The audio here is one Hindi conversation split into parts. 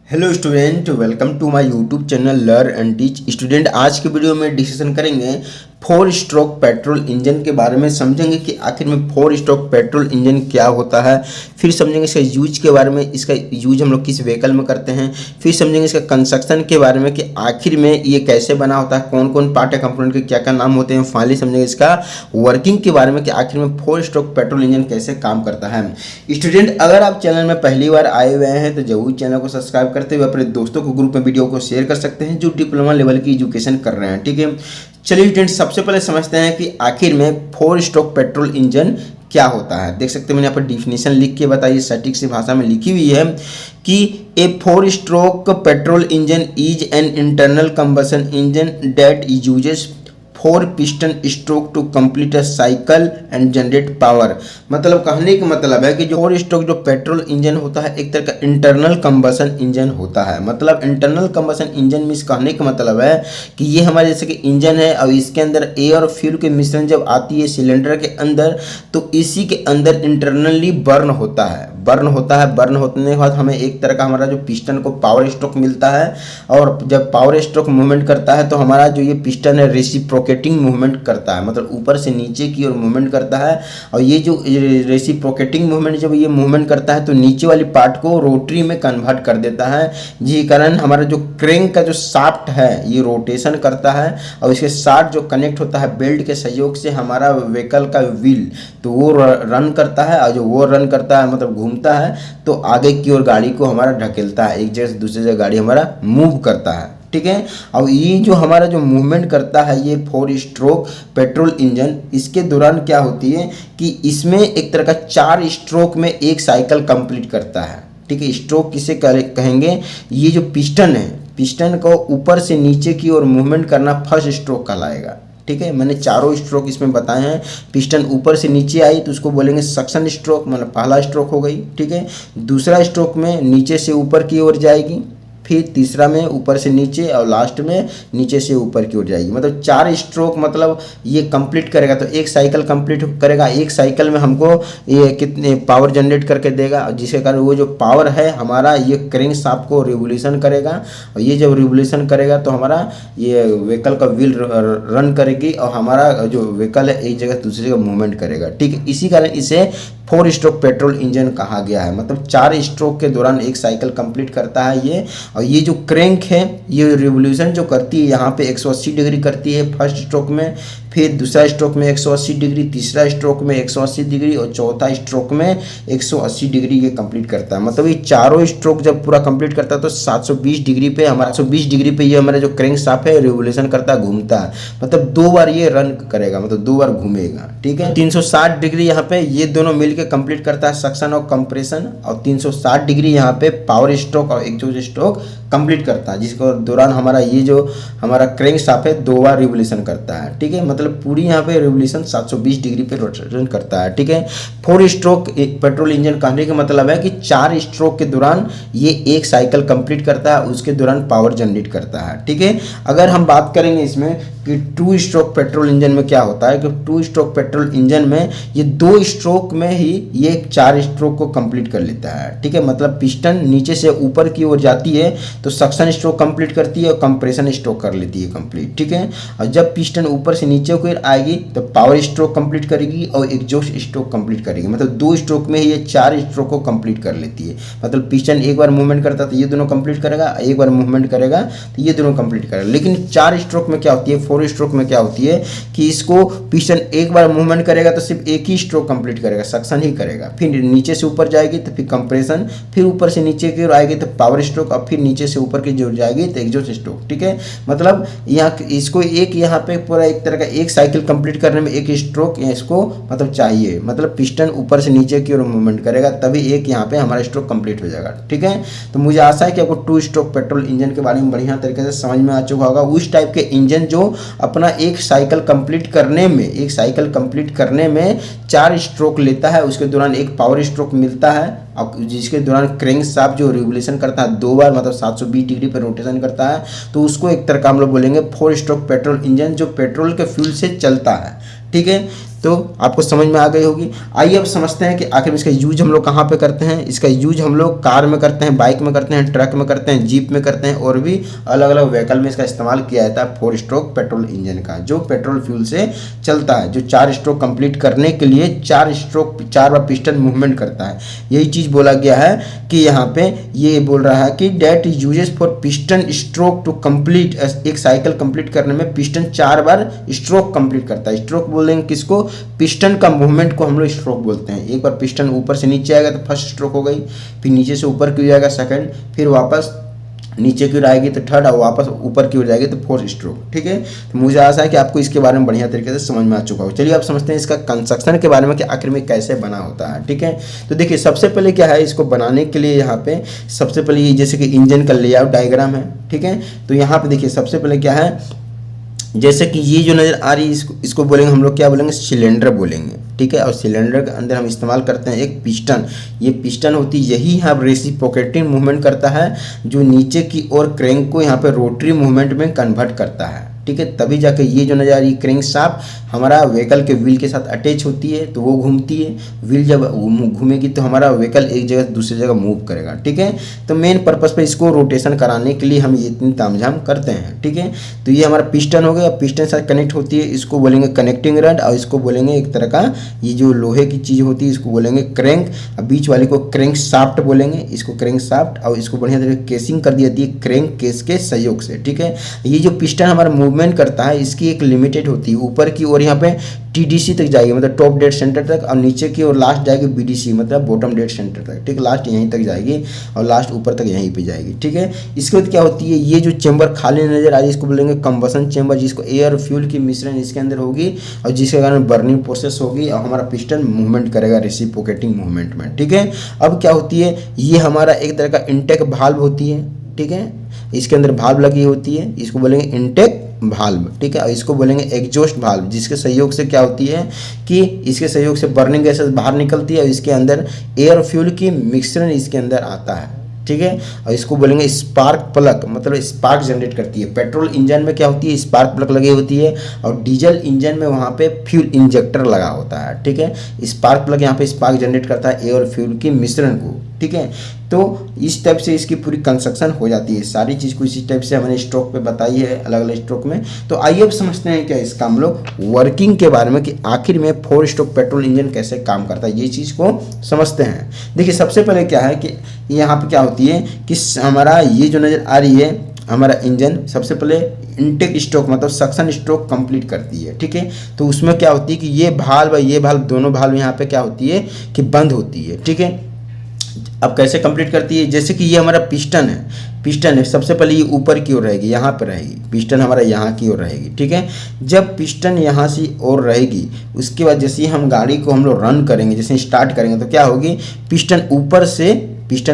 Hello student, welcome to my YouTube channel learn and teach. Student, आज के वीडियो में डिस्कशन करेंगे 4 स्ट्रोक पेट्रोल इंजन के बारे में। समझेंगे कि आखिर में 4 स्ट्रोक पेट्रोल इंजन क्या होता है, फिर समझेंगे इसका यूज के बारे में, इसका यूज हम लोग किस व्हीकल में करते हैं, फिर समझेंगे इसका कंस्ट्रक्शन के बारे में कि आखिर में ये कैसे बना होता है, कौन कौन पार्ट है, कंपोनेंट के क्या क्या नाम होते हैं। फाइनली समझेंगे इसका वर्किंग के बारे में कि आखिर में 4 स्ट्रोक पेट्रोल इंजन कैसे काम करता है। स्टूडेंट, अगर आप चैनल में पहली बार आए हुए हैं तो जरूर चैनल को सब्सक्राइब करते हुए अपने दोस्तों को ग्रुप में वीडियो को शेयर कर सकते हैं जो डिप्लोमा लेवल की एजुकेशन कर रहे हैं। ठीक है, चलिए स्टूडेंट, सबसे पहले समझते हैं कि आखिर में 4 स्ट्रोक पेट्रोल इंजन क्या होता है। देख सकते हैं मैंने यहाँ पर डिफिनेशन लिख के बताई, सटीक सी भाषा में लिखी हुई है कि ए 4 stroke petrol engine is an internal combustion engine that uses 4 piston stroke to complete a cycle and generate power. मतलब कहने का मतलब है कि जो 4 स्ट्रोक जो पेट्रोल इंजन होता है एक तरह का इंटरनल कंबशन इंजन होता है। मतलब इंटरनल कंबशन इंजन मीन्स कहने का मतलब है कि ये हमारे जैसे कि इंजन है और इसके अंदर एयर और फ्यूल के मिश्रण जब आती है सिलेंडर के अंदर तो इसी के अंदर इंटरनली बर्न होता है। बर्न होने के बाद हमें एक तरह का हमारा जो पिस्टन को पावर स्ट्रोक मिलता है और जब पावर स्ट्रोक मूवमेंट करता है तो हमारा जो ये पिस्टन है रेसिप्रोकेटिंग मूवमेंट करता है। मतलब ऊपर से नीचे की ओर मूवमेंट करता है और ये जो रेसिप्रोकेटिंग मूवमेंट जब ये मूवमेंट करता है तो नीचे वाली पार्ट को रोटरी में कन्वर्ट कर देता है, जिसके कारण हमारा जो क्रेंक का जो शाफ्ट है ये रोटेशन करता है और इसके साथ जो कनेक्ट होता है बेल्ट के सहयोग से हमारा व्हीकल का व्हील तो वो रन करता है और जो वो रन करता है मतलब घूमता है तो आगे की ओर गाड़ी को हमारा ढकेलता है, एक जगह से दूसरी जगह गाड़ी हमारा मूव करता है। ठीक है, और ये जो हमारा जो मूवमेंट करता है ये 4 स्ट्रोक पेट्रोल इंजन, इसके दौरान क्या होती है कि इसमें एक तरह का 4 स्ट्रोक में एक साइकिल कंप्लीट करता है। ठीक है, स्ट्रोक किसे कहेंगे, ये जो पिस्टन है पिस्टन को ऊपर से नीचे की ओर मूवमेंट करना फर्स्ट स्ट्रोक कहलाएगा। ठीक है, मैंने चारों स्ट्रोक इसमें बताए हैं। पिस्टन ऊपर से नीचे आई तो उसको बोलेंगे सक्शन स्ट्रोक, मतलब पहला स्ट्रोक हो गई। ठीक है, दूसरा स्ट्रोक में नीचे से ऊपर की ओर जाएगी, फिर तीसरा में ऊपर से नीचे और लास्ट में नीचे से ऊपर की ओर जाएगी। मतलब 4 स्ट्रोक मतलब ये कंप्लीट करेगा तो एक साइकिल कंप्लीट करेगा। एक साइकिल में हमको ये कितने पावर जनरेट करके देगा जिसके कारण वो जो पावर है हमारा ये क्रेंक शाफ्ट को रिवोल्यूशन करेगा और ये जब रिवोल्यूशन करेगा तो हमारा ये व्हीकल का व्हील रन करेगी और हमारा जो व्हीकल है एक जगह दूसरी जगह मूवमेंट करेगा। ठीक है, इसी कारण इसे 4 स्ट्रोक पेट्रोल इंजन कहा गया है। मतलब 4 स्ट्रोक के दौरान एक साइकिल कंप्लीट करता है ये। और ये जो क्रैंक है ये रिवोल्यूशन जो करती है यहाँ पे 180 डिग्री करती है फर्स्ट स्ट्रोक में, फिर दूसरा स्ट्रोक में 180 डिग्री, तीसरा स्ट्रोक में 180 डिग्री और चौथा स्ट्रोक में 180 डिग्री ये कंप्लीट करता है। मतलब ये चारों स्ट्रोक जब पूरा कंप्लीट करता है तो 720 डिग्री पे हमारा 120 डिग्री पे ये हमारा जो क्रैंक शाफ्ट है रिवोल्यूशन करता है, घूमता है। मतलब 2 बार ये रन करेगा, मतलब 2 बार घूमेगा। ठीक है, 360 डिग्री यहाँ पे ये दोनों मिलकर कंप्लीट करता है सक्शन और कंप्रेशन, और 360 डिग्री यहाँ पे पावर स्ट्रोक और एग्जॉस्ट स्ट्रोक कंप्लीट करता है, जिसके दौरान हमारा ये जो हमारा क्रैंक शाफ्ट है 2 बार रिवोल्यूशन करता है। ठीक है, मतलब पूरी यहाँ पे रिवोल्यूशन 720 डिग्री पे रोटेशन करता है। ठीक है, 4 स्ट्रोक पेट्रोल इंजन कहने का मतलब है कि 4 स्ट्रोक के दौरान ये एक साइकिल कंप्लीट करता है, उसके दौरान पावर जनरेट करता है। ठीक है, अगर हम बात करेंगे इसमें कि 2 स्ट्रोक पेट्रोल इंजन में क्या होता है कि 2 स्ट्रोक पेट्रोल इंजन में ये 2 स्ट्रोक में ही ये 4 स्ट्रोक को कंप्लीट कर लेता है। ठीक है, मतलब पिस्टन नीचे से ऊपर की ओर जाती है तो सक्शन स्ट्रोक कंप्लीट करती है और कंप्रेशन स्ट्रोक कर लेती है कंप्लीट। ठीक है, और जब पिस्टन ऊपर से नीचे की ओर आएगी तो पावर स्ट्रोक कंप्लीट करेगी और एग्जॉस्ट स्ट्रोक कंप्लीट करेगी। मतलब 2 स्ट्रोक में ही ये 4 स्ट्रोक को कंप्लीट कर लेती है। मतलब पिस्टन एक बार मूवमेंट करता है तो ये दोनों कंप्लीट करेगा, एक बार मूवमेंट करेगा तो ये दोनों कंप्लीट करेगा। लेकिन 4 स्ट्रोक में क्या होती है, 4 स्ट्रोक में क्या होती है कि इसको पिस्टन एक बार मूवमेंट करेगा तो सिर्फ एक ही स्ट्रोक कंप्लीट करेगा, सक्शन ही करेगा, फिर नीचे से ऊपर जाएगी तो फिर कंप्रेशन, फिर ऊपर से नीचे की ओर आएगी तो पावर स्ट्रोक और फिर नीचे से ऊपर की जो जाएगी तो एग्जॉस्ट स्ट्रोक। ठीक है, मतलब यहाँ इसको एक यहाँ पे पूरा एक तरह का एक साइकिल कंप्लीट करने में एक स्ट्रोक इसको मतलब चाहिए। मतलब पिस्टन ऊपर से नीचे की ओर मूवमेंट करेगा तभी एक यहाँ पे हमारा स्ट्रोक कंप्लीट हो जाएगा। ठीक है, तो मुझे आशा है कि आपको 2 स्ट्रोक पेट्रोल इंजन के बारे में बढ़िया तरीके से समझ में आ चुका होगा। उस टाइप के इंजन जो अपना एक साइकिल कंप्लीट करने में 4 स्ट्रोक लेता है, उसके दौरान एक पावर स्ट्रोक मिलता है और जिसके दौरान क्रैंक शाफ्ट जो रिवोल्यूशन करता है 2 बार मतलब 720 डिग्री पर रोटेशन करता है, तो उसको एक तरह का हम लोग बोलेंगे 4 स्ट्रोक पेट्रोल इंजन जो पेट्रोल के फ्यूल से चलता है। ठीक है, तो आपको समझ में आ गई होगी। आइए अब समझते हैं कि आखिर इसका यूज हम लोग कहाँ पे करते हैं। इसका यूज हम लोग कार में करते हैं, बाइक में करते हैं, ट्रक में करते हैं, जीप में करते हैं और भी अलग अलग व्हीकल में इसका इस्तेमाल किया जाता है 4 स्ट्रोक पेट्रोल इंजन का, जो पेट्रोल फ्यूल से चलता है, जो 4 स्ट्रोक कंप्लीट करने के लिए 4 बार पिस्टन मूवमेंट करता है। यही चीज़ बोला गया है कि यहाँ पे ये बोल रहा है कि that is uses for piston stroke to complete, एक साइकिल कंप्लीट करने में पिस्टन 4 बार स्ट्रोक कंप्लीट करता है। स्ट्रोक बोलेंगे किसको, पिस्टन का मूवमेंट को हम लोग स्ट्रोक बोलते हैं। एक बार पिस्टन ऊपर से नीचे आएगा तो फर्स्ट स्ट्रोक हो गई, फिर नीचे से ऊपर की ओर जाएगा सेकंड, फिर वापस नीचे की ओर आएगी तो थर्ड और वापस ऊपर की ओर जाएगी तो 4th स्ट्रोक। ठीक है, तो मुझे आशा है कि आपको इसके बारे में बढ़िया तरीके से समझ में आ चुका हो। चलिए अब समझते हैं इसका कंस्ट्रक्शन के बारे में कि आखिर में कैसे बना होता है। ठीक है, तो देखिए सबसे पहले क्या है, इसको बनाने के लिए यहाँ पे सबसे पहले ये जैसे कि इंजन का लेआउट डायग्राम है। ठीक है, तो यहाँ पे देखिए सबसे पहले क्या है, जैसे कि ये जो नज़र आ रही है इसको बोलेंगे हम लोग, क्या बोलेंगे, सिलेंडर बोलेंगे। ठीक है, और सिलेंडर के अंदर हम इस्तेमाल करते हैं एक पिस्टन। ये पिस्टन होती यही यहाँ रेसिप्रोकेटिंग मूवमेंट करता है, जो नीचे की ओर क्रैंक को यहाँ पे रोटरी मूवमेंट में कन्वर्ट करता है। ठीक है, तभी जाके ये जो नज़र आ रही क्रैंक शाफ्ट हमारा व्हीकल के व्हील के साथ अटैच होती है, तो वो घूमती है। व्हील जब घूमेगी तो हमारा व्हीकल एक जगह से दूसरी जगह मूव करेगा। ठीक है, तो मेन पर्पस पे इसको रोटेशन कराने के लिए हम ये इतनी तामझाम करते हैं। ठीक है, तो ये हमारा पिस्टन हो गया, पिस्टन के साथ कनेक्ट होती है, इसको बोलेंगे कनेक्टिंग रड, और इसको बोलेंगे एक तरह का ये जो लोहे की चीज़ होती है इसको बोलेंगे क्रैंक, और बीच वाले को क्रैंक शाफ्ट बोलेंगे, इसको क्रैंक शाफ्ट, और इसको बढ़िया तरीके केसिंग कर दी जाती है क्रैंक केस के सहयोग से। ठीक है, ये जो पिस्टन हमारा मूवमेंट करता है इसकी एक लिमिटेड होती है, ऊपर की ओर यहाँ पे टीडीसी तक जाएगी मतलब टॉप डेड सेंटर तक, और नीचे की ओर लास्ट जाएगी बीडीसी मतलब बॉटम डेड सेंटर तक। ठीक, लास्ट यहीं तक जाएगी और लास्ट ऊपर तक यहीं पे जाएगी। ठीक है, इसके बाद क्या होती है, ये जो चेंबर खाली नजर आ रही है इसको बोलेंगे कंबसन चेंबर, जिसको एयर और फ्यूल की मिश्रण इसके अंदर होगी और जिसके कारण बर्निंग प्रोसेस होगी और हमारा पिस्टन मूवमेंट करेगा रेसिप्रोकेटिंग मूवमेंट में। ठीक है, अब क्या होती है, ये हमारा एक तरह का इंटेक भाल्व होती है। ठीक है, इसके अंदर भाल्व लगी होती है, इसको बोलेंगे इंटेक भाल्व। ठीक है, और इसको बोलेंगे एग्जॉस्ट भाल्व, जिसके सहयोग से क्या होती है कि इसके सहयोग से बर्निंग गैसेस बाहर निकलती है और इसके अंदर एयर फ्यूल की मिश्रण इसके अंदर आता है। ठीक है, और इसको बोलेंगे स्पार्क प्लग, मतलब स्पार्क जनरेट करती है। पेट्रोल इंजन में क्या होती है, स्पार्क प्लग लगी होती है, और डीजल इंजन में वहाँ पे फ्यूल इंजेक्टर लगा होता है। ठीक है, स्पार्क प्लग यहाँ पे स्पार्क जनरेट करता है एयर फ्यूल की मिश्रण को। ठीक है, तो इस टाइप से इसकी पूरी कंस्ट्रक्शन हो जाती है। सारी चीज़ को इसी टाइप से हमने स्ट्रोक पे बताई है अलग अलग स्ट्रोक में। तो आइए अब समझते हैं क्या इसका हम लोग वर्किंग के बारे में कि आखिर में 4 स्ट्रोक पेट्रोल इंजन कैसे काम करता है, ये चीज़ को समझते हैं। देखिए सबसे पहले क्या है कि यहाँ पे क्या होती है कि हमारा ये जो नज़र आ रही है हमारा इंजन सबसे पहले इनटेक स्ट्रोक मतलब सक्शन स्ट्रोक कंप्लीट करती है। ठीक है, तो उसमें क्या होती है कि ये भाल्व दोनों भाल्व यहाँ पे क्या होती है कि बंद होती है। ठीक है, अब कैसे कंप्लीट करती है, जैसे कि ये हमारा पिस्टन है, सबसे पहले ये ऊपर की ओर रहेगी, यहाँ पर रहेगी, पिस्टन हमारा यहाँ की ओर रहेगी। ठीक है, जब पिस्टन यहाँ से ओर रहेगी उसके बाद जैसे ही हम गाड़ी को हम लोग रन करेंगे, जैसे स्टार्ट करेंगे तो क्या होगी, पिस्टन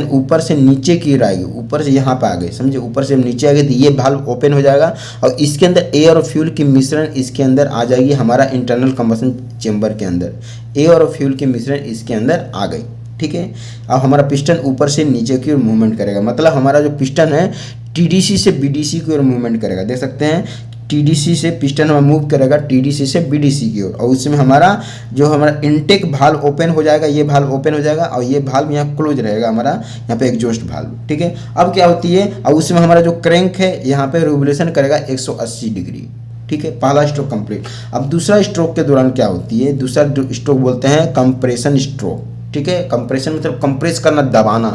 ऊपर से नीचे की ओर आएगी, ऊपर से यहाँ पे आ गई, समझे, ऊपर से हम नीचे आ गए तो ये भाल्व ओपन हो जाएगा और इसके अंदर एयर और फ्यूल की मिश्रण इसके अंदर आ जाएगी हमारा इंटरनल कंबशन चेंबर के अंदर, एयर और फ्यूल की मिश्रण इसके अंदर आ गई। ठीक है, अब हमारा पिस्टन ऊपर से नीचे की ओर मूवमेंट करेगा, मतलब हमारा जो पिस्टन है टीडीसी से बीडीसी की ओर मूवमेंट करेगा। देख सकते हैं टीडीसी से पिस्टन हमें मूव करेगा टीडीसी से बीडीसी की ओर, और उसमें हमारा इनटेक भाल्व ओपन हो जाएगा, ये भाल्व ओपन हो जाएगा और ये भाल्व यहाँ क्लोज रहेगा हमारा यहाँ पे एग्जॉस्ट भाल्व। ठीक है, अब क्या होती है, और उसमें हमारा जो क्रैंक है यहाँ पे रिवोल्यूशन करेगा 180 डिग्री। ठीक है, पहला स्ट्रोक कंप्लीट। अब दूसरा स्ट्रोक के दौरान क्या होती है, दूसरा स्ट्रोक बोलते हैं कंप्रेशन स्ट्रोक। ठीक है, कंप्रेशन मतलब कंप्रेस करना, दबाना।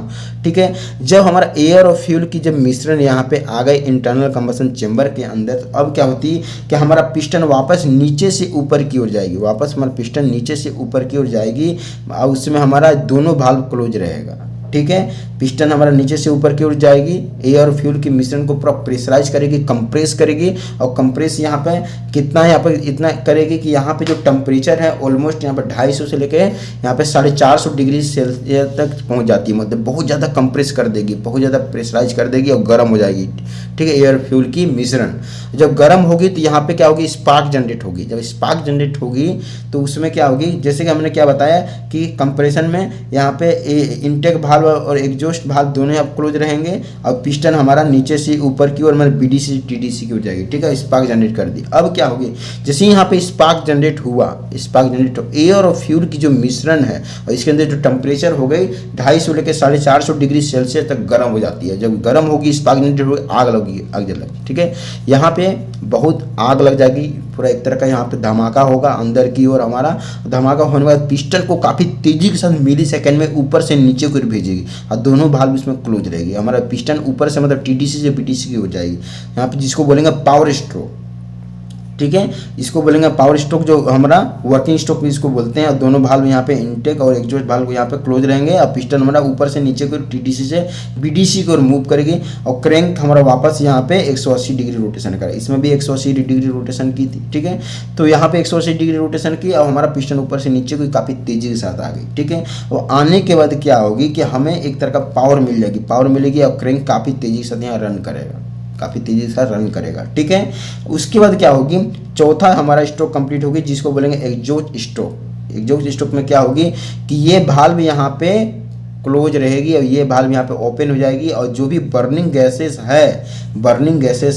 ठीक है, जब हमारा एयर और फ्यूल की जब मिश्रण यहाँ पे आ गए इंटरनल कंबशन चेंबर के अंदर, तो अब क्या होती है कि हमारा पिस्टन वापस नीचे से ऊपर की ओर जाएगी, वापस हमारा पिस्टन नीचे से ऊपर की ओर जाएगी और उसमें हमारा दोनों भाल्व क्लोज रहेगा। ठीक है, पिस्टन हमारा नीचे से ऊपर की ओर जाएगी, एयर और फ्यूल की मिश्रण को पूरा प्रेशराइज करेगी, कंप्रेस करेगी, और कंप्रेस यहाँ पे कितना यहाँ पे इतना करेगी कि यहाँ पे जो टेम्परेचर है ऑलमोस्ट यहाँ पे 250 से लेके यहाँ पे 450 डिग्री सेल्सियस तक पहुँच जाती है, मतलब बहुत ज़्यादा कंप्रेस कर देगी, बहुत ज़्यादा प्रेशराइज कर देगी और गर्म हो जाएगी। ठीक है, एयर फ्यूल की मिश्रण जब गर्म होगी तो यहाँ पे क्या होगी, स्पार्क जनरेट होगी। जब स्पार्क जनरेट होगी तो उसमें क्या होगी, जैसे कि हमने क्या बताया कि कंप्रेशन में यहाँ पे इंटेक भाल्व भाल्व और एग्जॉस्ट भाल्व दोनों अब क्लोज रहेंगे और पिस्टन हमारा नीचे से ऊपर की ओर मतलब बीडीसी से टीडीसी की ओर जाएगी। ठीक है, स्पार्क जनरेट कर दी। अब क्या होगी, जैसे यहाँ पे स्पार्क जनरेट हुआ, स्पार्क जनरेट एयर और फ्यूल की जो मिश्रण है और इसके अंदर जो टेम्परेचर हो गई 250 लेकर 450 डिग्री सेल्सियस तक गर्म हो जाती है। जब गर्म होगी स्पार्क जनरेट होगी, आग लगेगी, आग जल लगेगी। ठीक है, यहाँ पे बहुत आग लग जाएगी, पूरा एक तरह का यहाँ पे धमाका होगा अंदर की ओर। हमारा धमाका होने के बाद पिस्टन को काफ़ी तेजी के साथ मिली सेकेंड में ऊपर से नीचे की ओर भेजेगी और दोनों भाल्व इसमें क्लोज रहेगी। हमारा पिस्टन ऊपर से मतलब टीडीसी से बीटीसी की हो जाएगी, यहाँ पे जिसको बोलेंगे पावर स्ट्रोक। ठीक है, इसको बोलेंगे पावर स्ट्रोक, जो हमारा वर्किंग स्ट्रोक भी इसको बोलते हैं। और दोनों भाल्व यहाँ पे इनटेक और एग्जॉस्ट भाल्व यहाँ पे क्लोज रहेंगे और पिस्टन हमारा ऊपर से नीचे को टीडीसी से बीडीसी की ओर मूव करेगी और क्रैंक हमारा वापस यहाँ पे 180 डिग्री रोटेशन करेगा। इसमें भी 180 डिग्री रोटेशन की थी। ठीक है, तो यहाँ पे 180 डिग्री रोटेशन की और हमारा पिस्टन ऊपर से नीचे को काफ़ी तेजी के साथ आ गई। ठीक है, और आने के बाद क्या होगी कि हमें एक तरह का पावर मिल जाएगी, पावर मिलेगी और क्रैंक काफ़ी तेजी के साथ यहाँ रन करेगा, काफ़ी तेजी से रन करेगा। ठीक है, उसके बाद क्या होगी, चौथा हमारा स्ट्रोक कंप्लीट होगी जिसको बोलेंगे एग्जॉस्ट स्ट्रोक। एग्जॉस्ट स्ट्रोक में क्या होगी कि ये भाल्व यहाँ पे क्लोज रहेगी और ये भाल्व यहाँ पे ओपन हो जाएगी और जो भी बर्निंग गैसेस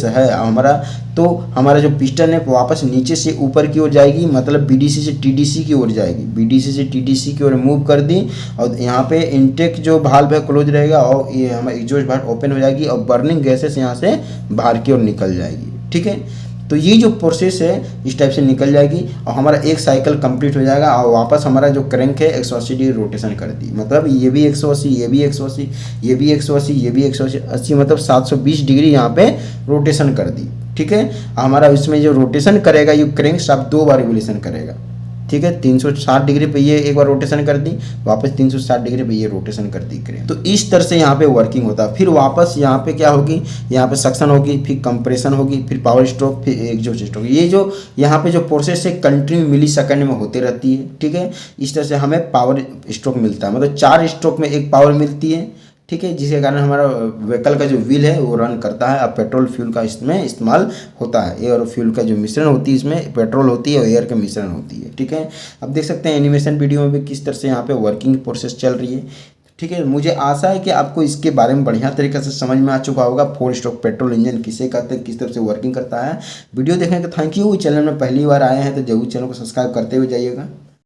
है हमारा, तो हमारा जो पिस्टन है वापस नीचे से ऊपर की ओर जाएगी, मतलब बीडीसी से टीडीसी की ओर जाएगी, बीडीसी से टीडीसी की ओर मूव कर दी और यहाँ पे इनटेक जो भाल्व है क्लोज रहेगा और ये हमारा एग्जॉस्ट भाल्व ओपन हो जाएगी और बर्निंग गैसेस यहाँ से बाहर की ओर निकल जाएगी। ठीक है, तो ये जो प्रोसेस है इस टाइप से निकल जाएगी और हमारा एक साइकिल कंप्लीट हो जाएगा और वापस हमारा जो क्रैंक है 180 डिग्री रोटेशन कर दी, मतलब ये भी 180, ये भी 180, ये भी 180, ये भी 180, मतलब 720 डिग्री यहाँ पे रोटेशन कर दी। ठीक है, हमारा इसमें जो रोटेशन करेगा ये क्रैंक शाफ्ट 2 बार रिवोल्यूशन करेगा। ठीक है, 360 डिग्री पे ये एक बार रोटेशन कर दी, वापस 360 डिग्री पे ये रोटेशन कर दी करें। तो इस तरह से यहाँ पे वर्किंग होता है। फिर वापस यहाँ पे क्या होगी, यहाँ पे सक्शन होगी, फिर कंप्रेशन होगी, फिर पावर स्ट्रोक, फिर एग्जॉस्ट स्ट्रोक। ये जो यहाँ पे जो प्रोसेस है कंटिन्यू मिली सेकंड में होती रहती है। ठीक है, इस तरह से हमें पावर स्ट्रोक मिलता है, मतलब 4 स्ट्रोक में एक पावर मिलती है। ठीक है, जिसके कारण हमारा व्हीकल का जो व्हील है वो रन करता है और पेट्रोल फ्यूल का इसमें इस्तेमाल होता है। एयर और फ्यूल का जो मिश्रण होती है, इसमें पेट्रोल होती है और एयर का मिश्रण होती है। ठीक है, अब देख सकते हैं एनिमेशन वीडियो में भी किस तरह से यहाँ पे वर्किंग प्रोसेस चल रही है। ठीक है, मुझे आशा है कि आपको इसके बारे में बढ़िया तरीके से समझ में आ चुका होगा। 4 स्ट्रोक पेट्रोल इंजन किसे कहते हैं, किस तरह से वर्किंग करता है। वीडियो देखने का थैंक यू। चैनल में पहली बार आए हैं तो जरूर चैनल को सब्सक्राइब करते हुए जाइएगा।